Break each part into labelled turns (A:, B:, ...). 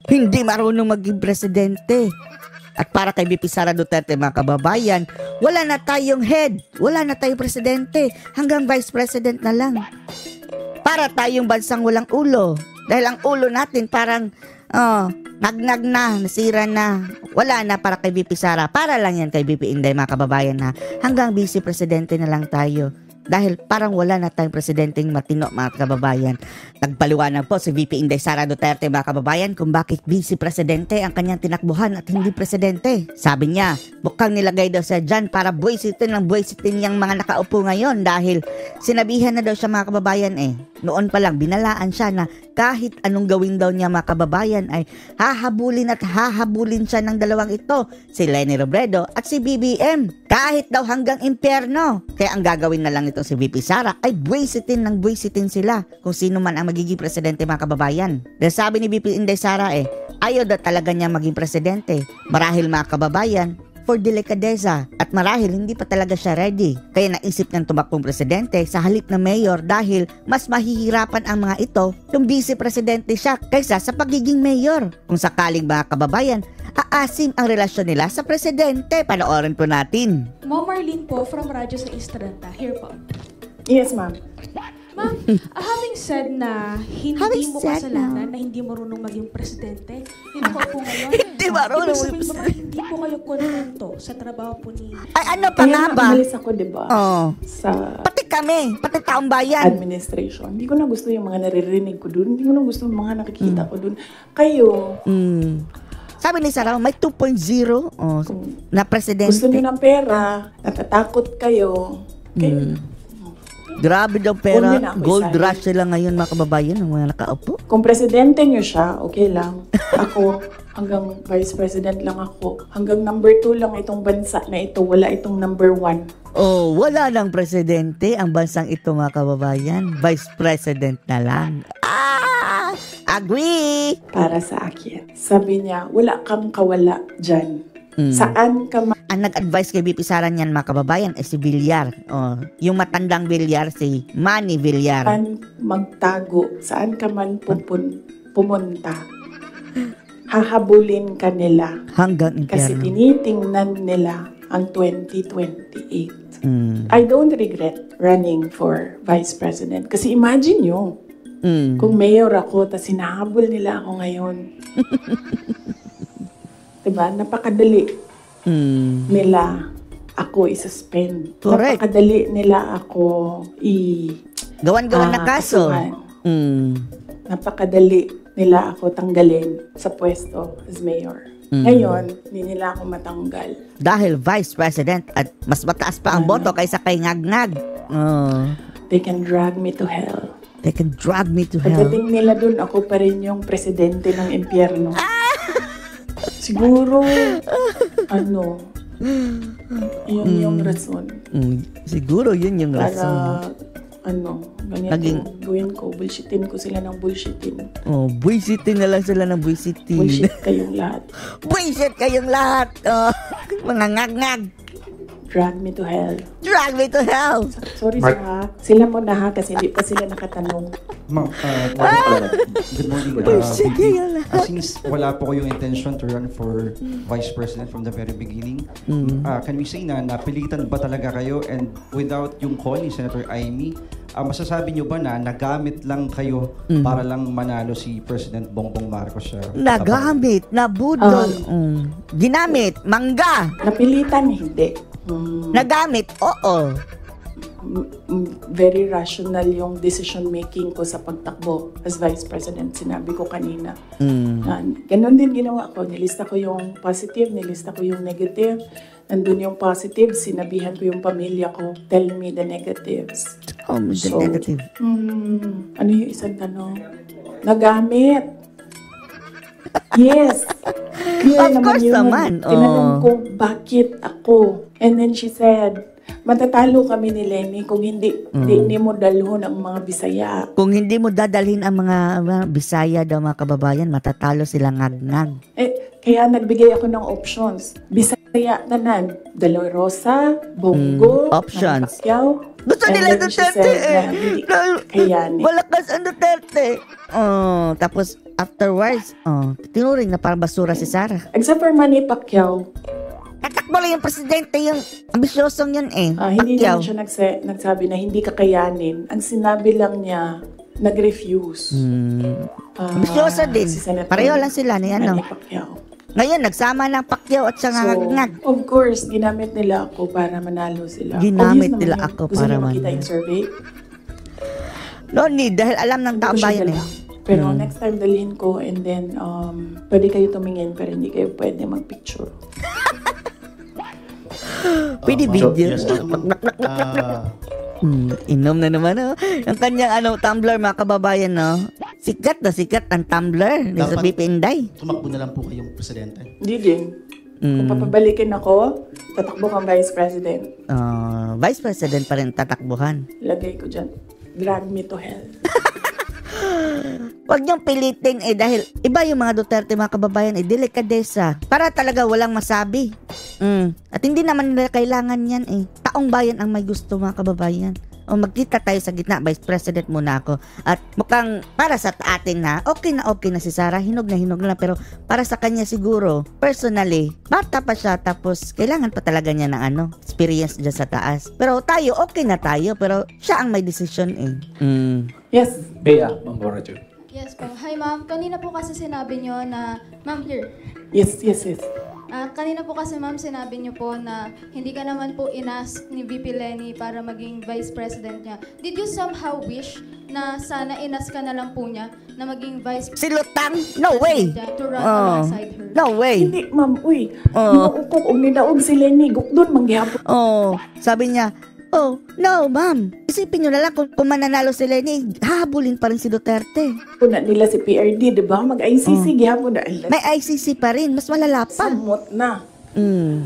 A: Hindi marunong maging presidente. At para kay VP Sara Duterte, mga kababayan, wala na tayong head, wala na tayong presidente, hanggang vice president na lang. Para tayong bansang walang ulo. Dahil ang ulo natin parang nagnag na, nasira na. Wala na para kay VP Sara. Para lang yan kay VP Inday, mga kababayan, ha. Hanggang vice presidente na lang tayo. Dahil parang wala na tayong presidenteng matino, mga kababayan. Nagpaliwanag po si VP Inday Sara Duterte, mga kababayan, kung bakit vice presidente ang kanyang tinakbuhan at hindi presidente. Sabi niya, mukhang nilagay daw siya dyan para buwisitin yung mga nakaupo ngayon dahil sinabihan na daw siya, mga kababayan, noon pa lang binalaan siya na kahit anong gawin daw niya, mga kababayan, ay hahabulin siya ng dalawang ito, si Leni Robredo at si BBM, kahit daw hanggang impyerno. Kaya ang gagawin na lang ito si VP Sara ay buwisitin sila kung sino man ang magiging presidente, mga kababayan. Dahil sabi ni VP Inday Sara, ayaw daw talaga niya maging presidente. Marahil, mga kababayan, for delikadeza at marahil hindi pa talaga siya ready. Kaya naisip niyang tumakbong presidente sa halip na mayor dahil mas mahihirapan ang mga ito kung vice-presidente siya kaysa sa pagiging mayor. Kung sakaling, mga kababayan, aasim ang relasyon nila sa presidente. Panoorin po natin.
B: Ma'am Marlene po from Radyo sa Estrada. Here po.
C: Yes, ma'am.
B: Ma'am, having said na hindi mo kasalanan na hindi marunong maging presidente, hindi ko po ngayon.
A: Hindi marunong maging
B: presidente. Hindi po kayo kontento sa trabaho po ni...
A: Ay, ano pa nga ba?
C: Umalis ako, diba? Sa
A: Pati kami, pati taong bayan.
C: administration. Hindi ko na gusto yung mga naririnig ko dun. Hindi ko na gusto yung mga nakikita ko dun. Kayo,
A: Sabi ni Sarah, may 2.0 na presidente.
C: gusto niyo ng pera, natatakot kayo.
A: Grabe daw
C: Huwag
A: pera.
C: niyo na ako
A: Gold
C: isahin.
A: rush sila ngayon, mga kababayan, ng mga nakaupo.
C: Kung presidente niyo siya, okay lang. Ako, hanggang vice president lang ako. Hanggang number 2 lang itong bansa na ito. Wala itong number 1.
A: Oh, wala nang presidente ang bansang ito, mga kababayan. Vice president na lang. Agree!
C: Para sa akin. Sabi niya, wala kang kawala dyan. Saan ka
A: Ang nag-advise kay VP Sara niyan, mga kababayan, ay si Villar. Yung matandang Villar, si Manny Villar.
C: magtago, saan ka man pumunta, hahabulin ka nila.
A: Hanggang
C: Kasi
A: impyerno.
C: tinitingnan nila ang 2028. I don't regret running for vice president. Kasi imagine nyo, kung mayor ako, tas hinahabol nila ako ngayon. Diba? Napakadali nila ako i-suspend.
A: Correct.
C: Napakadali nila ako
A: Gawan-gawan na kaso.
C: kasuhan.
A: Napakadali
C: Napakadali nila ako tanggalin sa pwesto as mayor. Ngayon, hindi nila ako matanggal.
A: Dahil vice president at mas mataas pa ang boto kaysa kay Ngagnag.
C: They can drag me to hell.
A: They can drag me to hell.
C: Pagdating nila dun, ako pa rin yung presidente ng impyerno. Siguro, yun yung rason.
A: Siguro yun yung rason.
C: Para, ganyan gawin ko, bullshitin ko sila ng bullshitin.
A: Bullshitin na lang sila ng bullshitin.
C: Bullshit kayong lahat.
A: Bullshit kayong lahat. Mga ngag-ngag.
C: Drag me to hell.
A: Drag me to hell.
C: Sorry ha. Sila mo na ha, kasi hindi pa sila nakatanong.
D: Ma'am, good morning.
A: Bullshit kayong lahat.
D: Since wala po kayong intention to run for Vice President from the very beginning, can we say na napilitan ba talaga kayo, and without yung call ni Senator Amy, masasabi nyo ba na nagamit lang kayo para lang manalo si President Bongbong Marcos?
A: Nagamit, nabudol. Ginamit, mangga.
C: Napilitan, hindi.
A: Nagamit, oo.
C: Very rational yung decision making ko sa pagtakbo as Vice President. Sinabi ko kanina. Ganon din ginawa ko. Nilista ko yung positive, nilista ko yung negative. Nandun yung positive, sinabihan ko yung pamilya ko, tell me the negatives.
A: The negative.
C: Ano yung isang tanong? Nagamit. Yes. Clear
A: Of course naman.
C: Tinanong ko, bakit ako? And then she said, Matatalo kami ni Lenny kung hindi mo dalhon ang mga Bisaya.
A: Kung hindi mo dadalhin ang mga Bisaya daw mga kababayan, matatalo sila ngag-ngag.
C: Kaya nagbigay ako ng options. Bisaya tanan, Dolorosa, Bongo,
A: options.
C: Pacquiao.
A: Gusto
C: And
A: nila
C: then she
A: Duterte
C: said na hindi kayanin.
A: Malakas ang Duterte. Tapos afterwards, tinuring na parang basura si Sara.
C: Except for Manny Pacquiao,
A: Tatakbo lang yung presidente, yung ambisyosong yun eh.
C: hindi
A: Pacquiao.
C: naman siya nagsabi na hindi kakayanin. Ang sinabi lang niya, nag-refuse.
A: Ambisyoso din.
C: Si Senator
A: Pareho lang sila ni ano.
C: Manny Pacquiao.
A: Ngayon, nagsama ng Pacquiao at siyang ngag-ngag.
C: Of course, ginamit nila ako para manalo sila.
A: Ginamit
C: Obvious
A: nila
C: naman yun.
A: ako
C: Gusto
A: para
C: niyo makita
A: manalo.
C: yung survey?
A: No need, dahil alam ng
C: Hindi ko
A: taong
C: siya
A: bayan eh.
C: dala. Pero next time dalhin ko and then pwede kayo tumingin pero hindi kayo pwede magpicture.
A: Pwede
E: So,
A: video.
E: yes,
A: Inom na naman ang kanyang Tumblr mga kababayan Sikat na sikat ang Tumblr ni sa
E: Dapat-
A: BP Inday.
E: tumakbo na lang po kayong presidente.
C: Hindi din. Kung papabalikin ako, tatakbo kang Vice President.
A: Vice President pa rin tatakbuhan.
C: Lagay ko dyan. Drag me to hell.
A: Huwag niyong pilitin dahil iba yung mga Duterte mga kababayan delikadesa. Para talaga walang masabi. At hindi naman nila kailangan yan Taong bayan ang may gusto mga kababayan. Magkita tayo sa gitna, Vice President muna ako. At mukhang para sa atin na okay na si Sara, hinog na pero para sa kanya siguro, personally, bata pa siya tapos kailangan pa talaga niya ng experience dyan sa taas. Pero tayo, okay na tayo, pero siya ang may decision
C: Yes.
F: Bea, Ma'am Borajo.
G: Yes po. Hi ma'am, kanina po kasi sinabi nyo na, ma'am here.
C: Yes.
G: Kanina po kasi ma'am sinabi nyo po na hindi ka naman po inask ni VP Lenny para maging Vice President niya. Did you somehow wish na sana inask ka na lang po niya na maging Vice
A: Si Lutang? No way!
G: President niya to run alongside her?
A: No way!
C: Hindi, ma'am. Uy, maukok og nidaog si Lenny. Gukdon, manggihapon.
A: Sabi niya, no, ma'am. Isipin niyo na lang kung mananalo si Lenny, hahabulin pa rin si Duterte.
C: Kuna nila si PRD, di ba? Mag-ICC, gihapon na.
A: May ICC pa rin, mas malala pa.
C: Samot na.
A: Mm.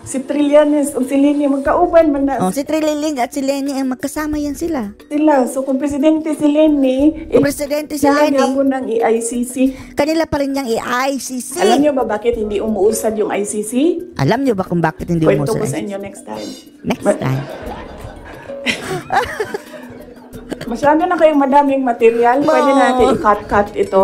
C: Si Trillanes o si Lenny, magkauban man na
A: Si Trililing at si Lenny ang magkasama yan sila.
C: sila. So, kung presidente si Lenny,
A: Kung presidente si Lenny,
C: gihapon ng i-ICC.
A: kanila pa rin niyang i-ICC.
C: Alam niyo ba bakit hindi umuusad yung ICC?
A: Alam niyo ba kung bakit hindi
C: Kwento
A: mo
C: ko sa inyo next time.
A: Next time.
C: Masyado na kayong madaming material. Pwede natin i-cut ito.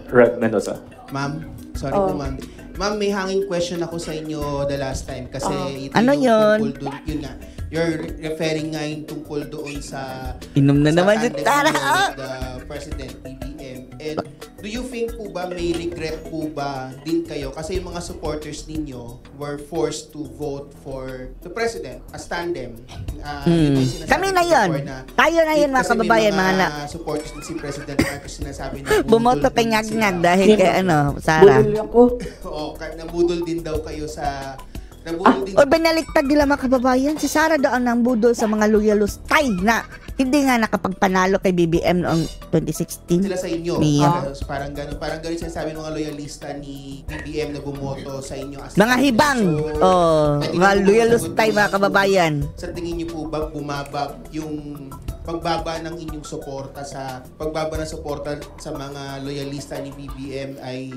F: Rod Mendoza.
H: Ma'am, sorry po ma'am. Ma'am, may hanging question ako sa inyo the last time kasi ito
A: Ano
H: yung
A: yun?
H: tungkol doon, yun nga. You're referring nga yung tungkol doon sa
A: Inom na
H: sa
A: naman si
H: tandem
A: Tara.
H: ninyo with the President BBM. And do you think po ba may regret po ba din kayo kasi yung mga supporters ninyo were forced to vote for the President as tandem? Yun yung sinasabi
A: Kami na
H: ko
A: yun.
H: before na
A: Tayo na yun mga
H: kasi may
A: kababayan, mga
H: supporters din si President Marcos sinasabi na
A: bumoto kay
H: din
A: Ngag-Ngag
H: sila.
A: dahil kay Sara.
C: Budol ako.
H: Oo, nabudol din daw kayo sa... Nabudol din...
A: O binaliktad nila mga kababayan. Si Sara daw ang nambudol sa mga loyalustay na hindi nga nakapagpanalo kay BBM noong 2016.
H: sila sa inyo.
A: Niya.
H: Parang ganun sinasabi ng mga loyalista ni BBM na bumoto sa inyo. As
A: Mga hibang. Mga loyalustay mga kababayan.
H: Sa tingin niyo po ba bumaba yung pagbaba ng inyong suporta sa mga loyalista ni BBM ay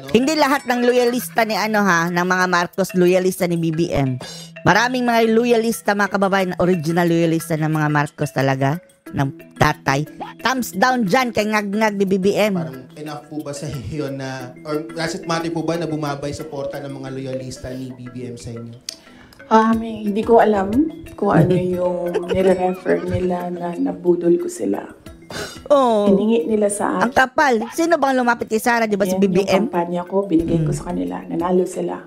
A: Hindi lahat ng loyalista ni ng mga Marcos loyalista ni BBM. Maraming mga loyalista mga kababayan, original loyalista ng mga Marcos talaga, ng tatay. Thumbs down dyan kay Ngag-Ngag ni BBM.
H: parang enough po ba sa iyo na or does it matter po ba na bumaba yung suporta ng mga loyalista ni BBM sa inyo?
C: Hindi ko alam kung ano yung nire-refer nila na nabudol ko sila. Hiningi nila sa
A: Ang
C: akin.
A: kapal. Sino bang lumapit kay Sara, di ba si
C: Yung
A: BBM?
C: kampanya ko, binigay ko sa kanila. Nanalo sila.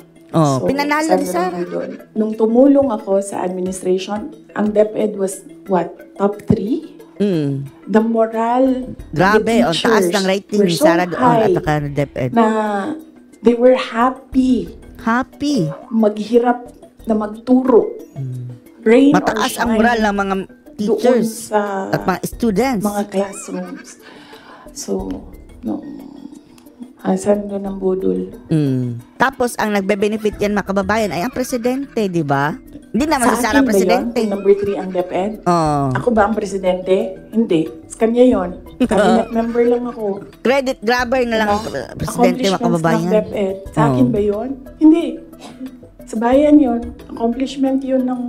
A: Pinanalo ni
C: sabi
A: Sara.
C: ng budol. Nung tumulong ako sa administration, ang DepEd was what? Top 3? The moral
A: Grabe,
C: the
A: ang taas
C: teachers
A: ng rating
C: were
A: ni
C: so
A: Sara doon
C: high
A: at saka ng DepEd.
C: na they were happy
A: Happy.
C: maghirap na magturo. Rain
A: Mataas
C: or
A: ang
C: shine
A: moral ng mga
C: doon
A: teachers
C: sa
A: at mga students.
C: mga classrooms. So, no. Saan doon ang budol?
A: Tapos, ang nagbe-benefit yan, mga kababayan, ay ang presidente, di ba? Hindi naman si
C: Sa
A: Sara
C: akin ba yun?
A: presidente.
C: Kung number 3 ang DepEd?
A: Oh.
C: Ako ba ang presidente? Hindi. Sa kanya yun. Cabinet member lang ako.
A: Credit grabber na lang ang presidente, mga
C: Accomplishments ng
A: kababayan.
C: DepEd. Sa akin ba yun? Hindi. Sa bayan yun. Accomplishment yun ng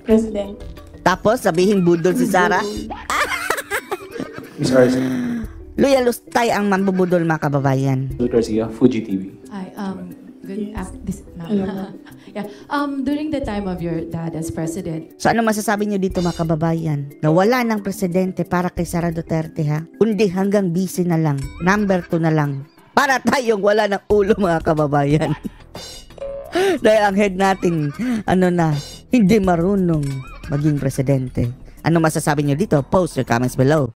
C: president.
A: Tapos, sabihin budol si Sara.
F: Ms. Arce
A: Loyal Lustay ang mambubudol, mga kababayan.
F: Garcia, Fuji TV.
I: Hi, good
C: Yes.
I: afternoon. Yeah, during the time of your dad as president,
A: So, ano masasabi nyo dito, mga kababayan? Na wala ng presidente para kay Sara Duterte, ha? Kundi hanggang busy na lang. Number 2 na lang. Para tayong wala ng ulo, mga kababayan. Dahil ang head natin, hindi marunong maging presidente. Ano masasabi nyo dito? Post your comments below.